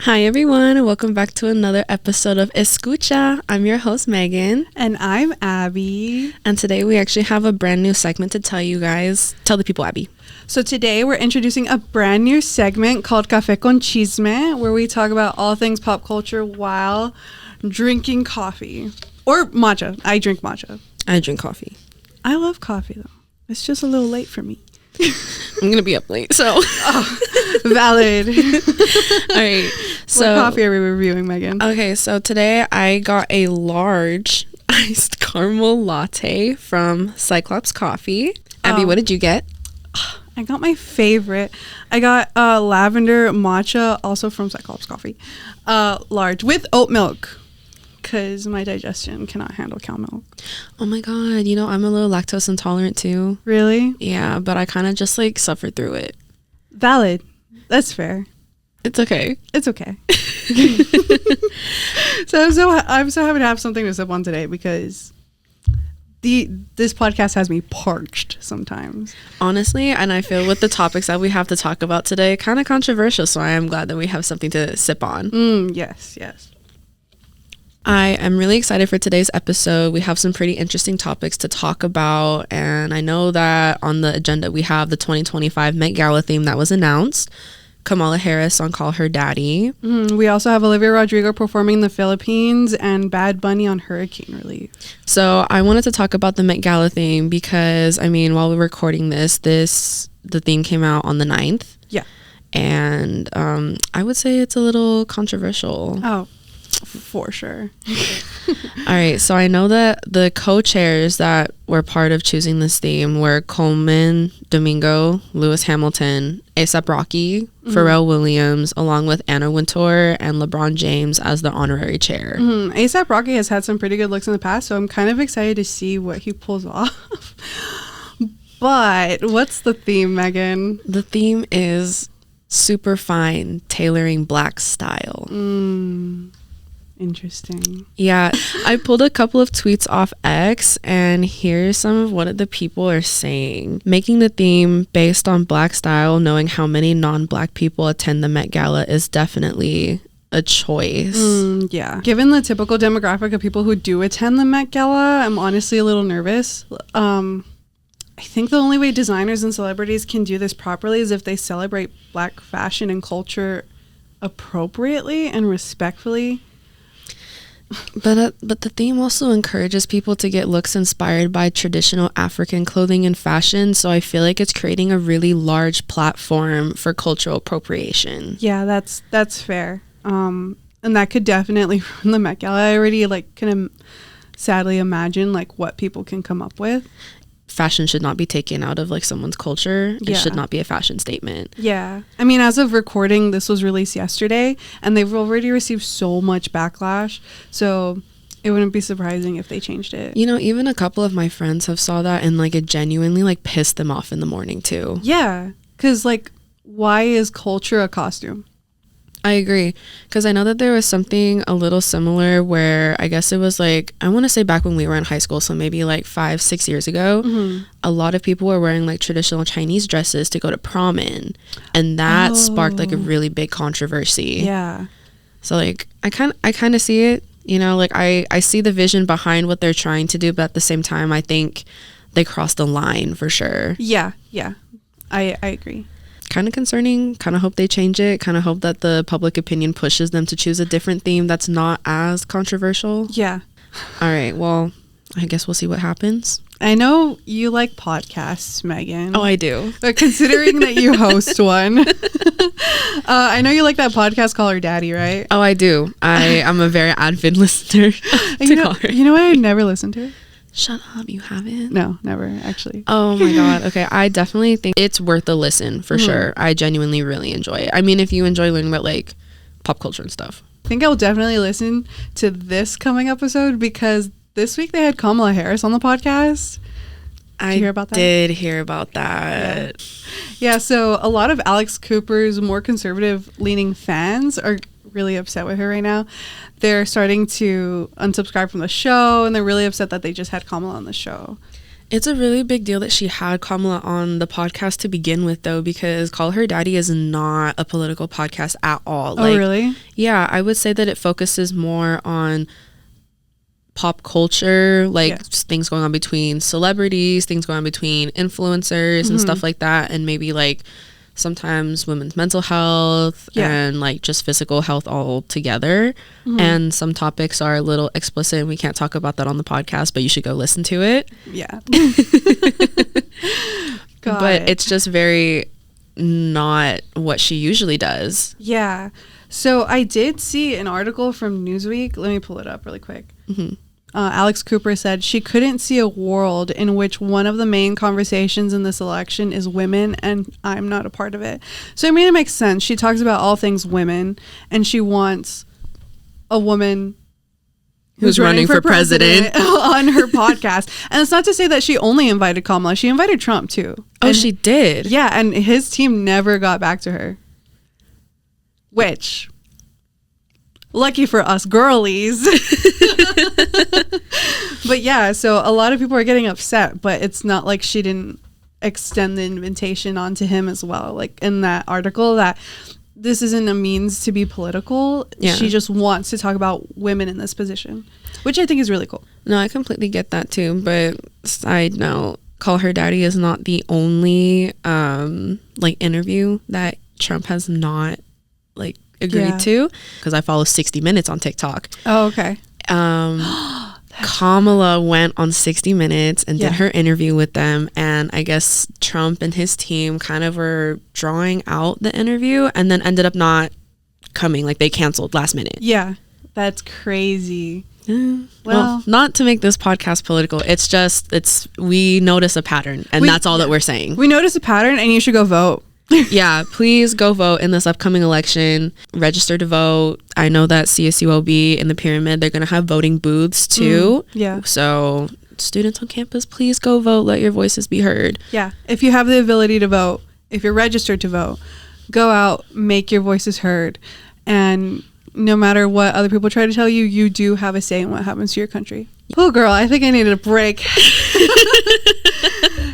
Hi everyone, and welcome back to another episode of Escucha. I'm your host Megan. And I'm Abby. And today we actually have a brand new segment to tell you guys. Tell the people, Abby. So today we're introducing a brand new segment called Café con Chisme, where we talk about all things pop culture while drinking coffee. Or matcha. I drink matcha. I drink coffee. I love coffee though. It's just a little late for me. I'm going to be up late, so. Valid. All right. So, what coffee are we reviewing, Megan? Okay, so today I got a large iced caramel latte from Cyclops Coffee. Abby, what did you get? I got my favorite. I got lavender matcha, also from Cyclops Coffee. Large, with oat milk. Because my digestion cannot handle cow milk. Oh my god, I'm a little lactose intolerant too. Really? Yeah, but I kind of just suffer through it. Valid. That's fair. It's okay. It's okay. So I'm so happy to have something to sip on today because this podcast has me parched sometimes. Honestly, and I feel with the topics that we have to talk about today, kind of controversial, so I am glad that we have something to sip on. Yes. I am really excited for today's episode. We have some pretty interesting topics to talk about, and I know that on the agenda we have the 2025 Met Gala theme that was announced. Kamala Harris on Call Her Daddy. We also have Olivia Rodrigo performing in the Philippines and Bad Bunny on Hurricane Relief. So I wanted to talk about the Met Gala theme because, while we're recording the theme came out on the 9th. Yeah. And I would say it's a little controversial. Oh, for sure. All right, so I know that the co-chairs that were part of choosing this theme were Coleman Domingo, Lewis Hamilton, A$AP Rocky, Pharrell Williams, along with Anna Wintour and LeBron James as the honorary chair. A$AP Rocky has had some pretty good looks in the past, so I'm kind of excited to see what he pulls off. But what's the theme, Megan? The theme is super fine, tailoring black style. Interesting. Yeah, I pulled a couple of tweets off X, and here's some of what the people are saying. Making the theme based on black style, knowing how many non-black people attend the Met Gala is definitely a choice. Yeah. Given the typical demographic of people who do attend the Met Gala, I'm honestly a little nervous. I think the only way designers and celebrities can do this properly is if they celebrate black fashion and culture appropriately and respectfully. But the theme also encourages people to get looks inspired by traditional African clothing and fashion, so I feel like it's creating a really large platform for cultural appropriation. Yeah, that's fair. And that could definitely ruin the Met Gala. I already can sadly imagine what people can come up with. Fashion should not be taken out of someone's culture. It should not be a fashion statement. Yeah. As of recording, this was released yesterday and they've already received so much backlash. So it wouldn't be surprising if they changed it. Even a couple of my friends have saw that and it genuinely pissed them off in the morning too. Yeah. Because why is culture a costume? I agree, because I know that there was something a little similar where I guess it was I want to say back when we were in high school, so maybe 5-6 years ago, a lot of people were wearing traditional Chinese dresses to go to prom in, and that sparked a really big controversy. Yeah. So I kind of see it, I see the vision behind what they're trying to do, but at the same time I think they crossed the line for sure. Yeah. I agree. Kind of concerning. Kind of hope they change it. Kind of hope that the public opinion pushes them to choose a different theme that's not as controversial. Yeah. All right, well, I guess we'll see what happens. I know you like podcasts, Megan. Oh, I do. But considering that you host one, I know you like that podcast Call Her Daddy, right? Oh, I do. I'm a very avid listener to Call Her. You know what? I never listened to it. Shut up, you haven't? No, never, actually. Oh my god. Okay, I definitely think it's worth a listen for sure. I genuinely really enjoy it. If you enjoy learning about pop culture and stuff. I think I'll definitely listen to this coming episode because this week they had Kamala Harris on the podcast. Did you hear about that? Did hear about that. Yeah, so a lot of Alex Cooper's more conservative leaning fans are really upset with her right now. They're starting to unsubscribe from the show, and they're really upset that they just had Kamala on the show. It's a really big deal that she had Kamala on the podcast to begin with, though, because Call Her Daddy is not a political podcast at all. Oh, really? Yeah, I would say that it focuses more on pop culture, like things going on between celebrities, things going on between influencers and stuff like that, and maybe like sometimes women's mental health and like just physical health all together. And some topics are a little explicit and we can't talk about that on the podcast, but you should go listen to it. But it's just very not what she usually does. So I did see an article from Newsweek. Let me pull it up really quick. Alex Cooper said she couldn't see a world in which one of the main conversations in this election is women, and I'm not a part of it. So I mean, it makes sense. She talks about all things women, and she wants a woman who's running for president on her podcast. And it's not to say that she only invited Kamala. She invited Trump too. Oh, she did? Yeah, and his team never got back to her. Which, lucky for us girlies. But yeah, so a lot of people are getting upset, but it's not like she didn't extend the invitation onto him as well. Like in that article, that this isn't a means to be political. She just wants to talk about women in this position, which I think is really cool. No, I completely get that too. But side note, Call Her Daddy is not the only like interview that Trump has not like agreed to, because I follow 60 Minutes on TikTok. Oh, okay. Kamala went on 60 Minutes and did her interview with them, and I guess Trump and his team kind of were drawing out the interview and then ended up not coming. Like they canceled last minute. Yeah, that's crazy. Well, not to make this podcast political, it's just we notice a pattern, and that's all that we're saying. We notice a pattern, and you should go vote. Yeah, please go vote in this upcoming election. Register to vote. I know that CSULB in the Pyramid, they're going to have voting booths too. So students on campus, please go vote. Let your voices be heard. Yeah, if you have the ability to vote, if you're registered to vote, go out, make your voices heard. And no matter what other people try to tell you, you do have a say in what happens to your country. Oh, girl, I think I needed a break.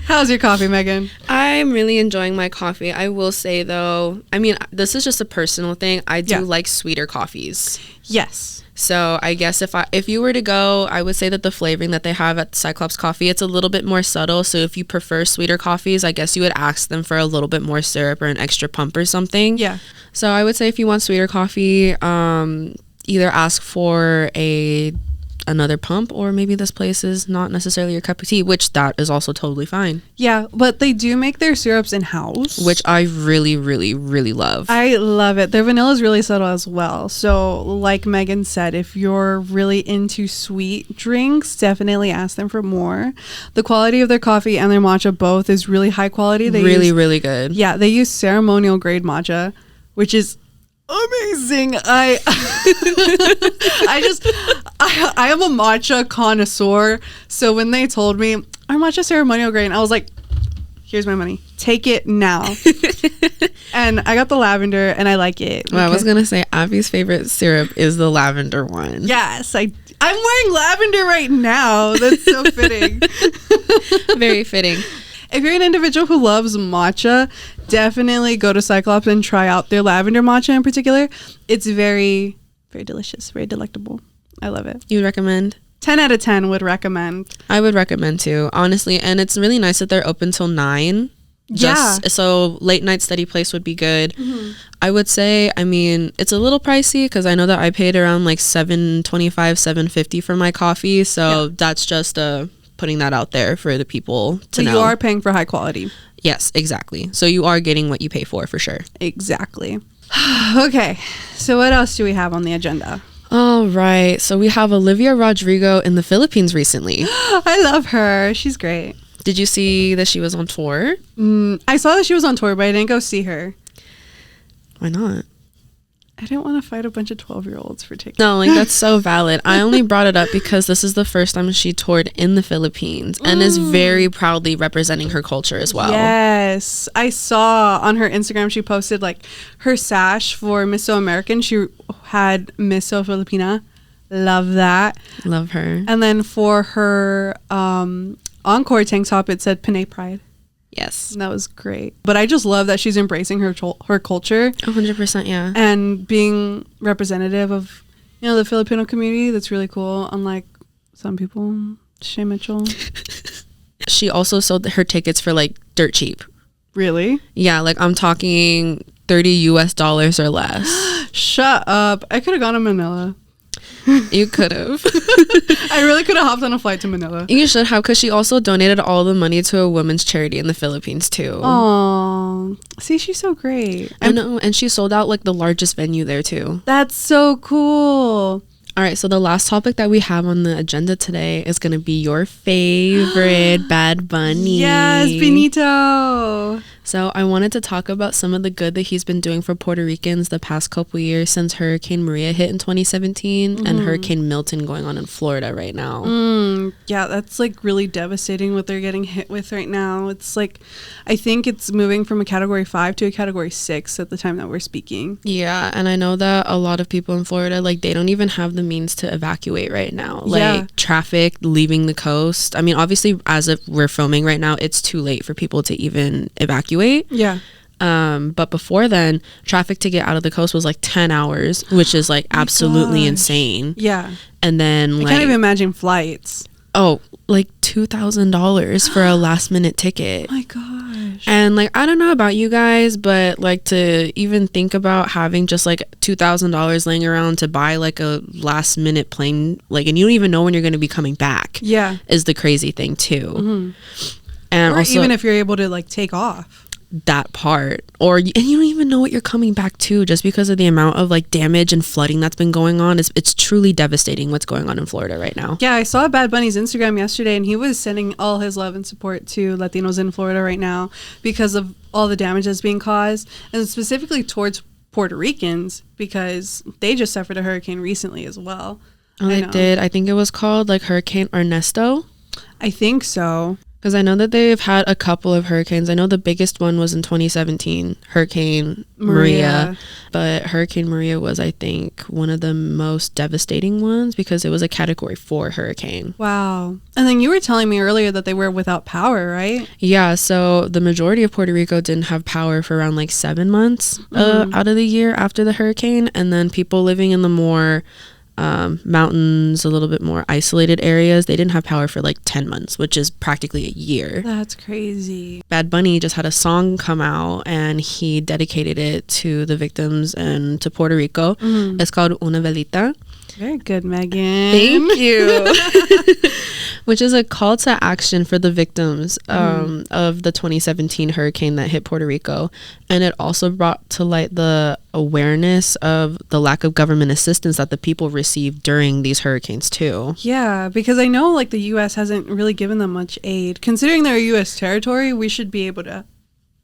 How's your coffee, Megan? I'm really enjoying my coffee. I will say, though, I mean, this is just a personal thing. I do like sweeter coffees. Yes. So I guess if you were to go, I would say that the flavoring that they have at Cyclops Coffee, it's a little bit more subtle. So if you prefer sweeter coffees, I guess you would ask them for a little bit more syrup or an extra pump or something. Yeah. So I would say if you want sweeter coffee, either ask for another pump, or maybe this place is not necessarily your cup of tea, which that is also totally fine. Yeah, but they do make their syrups in-house, which I really, really, really love. I love it. Their vanilla is really subtle as well. So like Megan said, if you're really into sweet drinks, definitely ask them for more. The quality of their coffee and their matcha both is really high quality. They really good. Yeah, they use ceremonial grade matcha, which is amazing. I am a matcha connoisseur, so when they told me our matcha ceremonial grade, I was like, here's my money, take it now. And I got the lavender and I like it. Well, I was gonna say Abby's favorite syrup is the lavender one. Yes, I'm wearing lavender right now. That's so fitting. Very fitting. If you're an individual who loves matcha, definitely go to Cyclops and try out their lavender matcha in particular. It's very, very delicious, very delectable. I love it. You would recommend? 10 out of 10 would recommend. I would recommend too, honestly. And it's really nice that they're open till 9. So late night study place would be good. I would say, I mean, it's a little pricey because I know that I paid around like $7.25, $7.50 for my coffee. So that's just putting that out there for the people to know. You are paying for high quality. Yes, exactly. So you are getting what you pay for sure. Exactly. Okay, so what else do we have on the agenda? All right, so we have Olivia Rodrigo in the Philippines recently. I love her. She's great. Did you see that she was on tour? I saw that she was on tour, but I didn't go see her. Why not? I didn't want to fight a bunch of 12-year-olds for tickets. No, like that's so valid. I only brought it up because this is the first time she toured in the Philippines and is very proudly representing her culture as well. Yes. I saw on her Instagram, she posted like her sash for Miss So American. She had Miss So Filipina Love that. Love her. And then for her encore tank top, it said Panay Pride. Yes. And that was great. But I just love that she's embracing her culture. 100%, yeah. And being representative of, you know, the Filipino community. That's really cool. Unlike some people. Shay Mitchell. She also sold her tickets for like dirt cheap. Really? Yeah, like I'm talking $30 or less. Shut up. I could have gone to Manila. You could have. I really could have hopped on a flight to Manila. You should have, because she also donated all the money to a women's charity in the Philippines too. Oh, see, she's so great. I know, and she sold out like the largest venue there too. That's so cool. All right, so the last topic that we have on the agenda today is going to be your favorite, Bad Bunny. Yes, Benito. So I wanted to talk about some of the good that he's been doing for Puerto Ricans the past couple years since Hurricane Maria hit in 2017 and Hurricane Milton going on in Florida right now. Yeah, that's like really devastating what they're getting hit with right now. It's like, I think it's moving from a category 5 to a category 6 at the time that we're speaking. Yeah, and I know that a lot of people in Florida, like, they don't even have the means to evacuate right now. Like, traffic leaving the coast. I mean, obviously, as if we're filming right now, it's too late for people to even evacuate. Yeah. But before then, traffic to get out of the coast was like 10 hours, which is like absolutely insane. Yeah. And then I can't even imagine flights. Oh, like $2,000 for a last minute ticket. Oh my gosh. And like, I don't know about you guys, but like to even think about having just like $2,000 laying around to buy like a last minute plane, like, and you don't even know when you're going to be coming back. Yeah. Is the crazy thing too. Mm-hmm. And or also, even if you're able to like take off. That part, and you don't even know what you're coming back to, just because of the amount of like damage and flooding that's been going on. It's truly devastating what's going on in Florida right now. Yeah, I saw Bad Bunny's Instagram yesterday, and he was sending all his love and support to Latinos in Florida right now because of all the damage that's being caused, and specifically towards Puerto Ricans because they just suffered a hurricane recently as well. Oh, they did. I think it was called like Hurricane Ernesto. I think so. Because I know that they've had a couple of hurricanes. I know the biggest one was in 2017, Hurricane Maria. But Hurricane Maria was, I think, one of the most devastating ones because it was a Category 4 hurricane. Wow. And then you were telling me earlier that they were without power, right? Yeah, so the majority of Puerto Rico didn't have power for around like 7 months out of the year after the hurricane. And then people living in the more mountains, a little bit more isolated areas, they didn't have power for like 10 months, which is practically a year. That's crazy. Bad Bunny just had a song come out and he dedicated it to the victims and to Puerto Rico. It's called Una Velita. Very good, Megan. Thank you. Which is a call to action for the victims of the 2017 hurricane that hit Puerto Rico. And it also brought to light the awareness of the lack of government assistance that the people received during these hurricanes too. Yeah, because I know like the U.S. hasn't really given them much aid. Considering they're a U.S. territory, we should be able to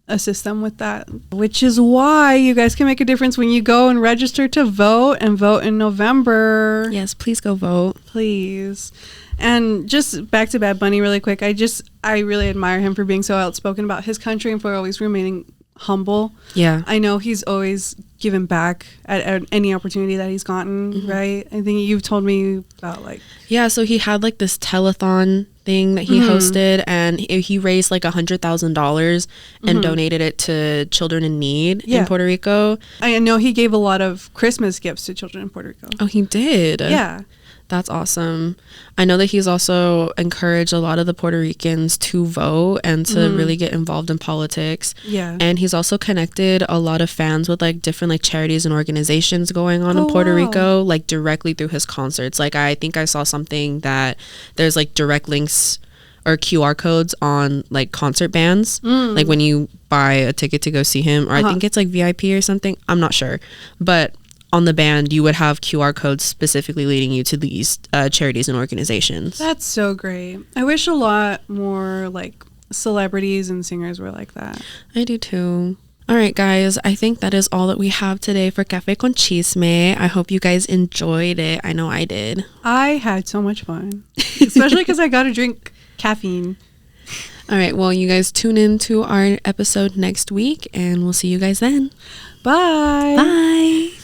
assist them with that, which is why you guys can make a difference when you go and register to vote and vote in November. Yes, please go vote. Please. And just back to Bad Bunny really quick, I really admire him for being so outspoken about his country and for always remaining humble. Yeah. I know he's always given back at any opportunity that he's gotten, right? I think you've told me about like... Yeah, so he had like this telethon thing that he hosted, and he raised like $100,000 and donated it to children in need in Puerto Rico. I know he gave a lot of Christmas gifts to children in Puerto Rico. Oh, he did? Yeah. That's awesome. I know that he's also encouraged a lot of the Puerto Ricans to vote and to really get involved in politics. Yeah. And he's also connected a lot of fans with like different like charities and organizations going on in Puerto Rico, like directly through his concerts. Like I think I saw something that there's like direct links or QR codes on like concert bands, like when you buy a ticket to go see him, or I think it's like VIP or something. I'm not sure. But on the band, you would have QR codes specifically leading you to these charities and organizations. That's so great. I wish a lot more like celebrities and singers were like that. I do too. All right, guys, I think that is all that we have today for Café con Chisme. I hope you guys enjoyed it. I know I did. I had so much fun, especially because I got to drink caffeine. All right, well, you guys tune in to our episode next week, and we'll see you guys then. Bye. Bye.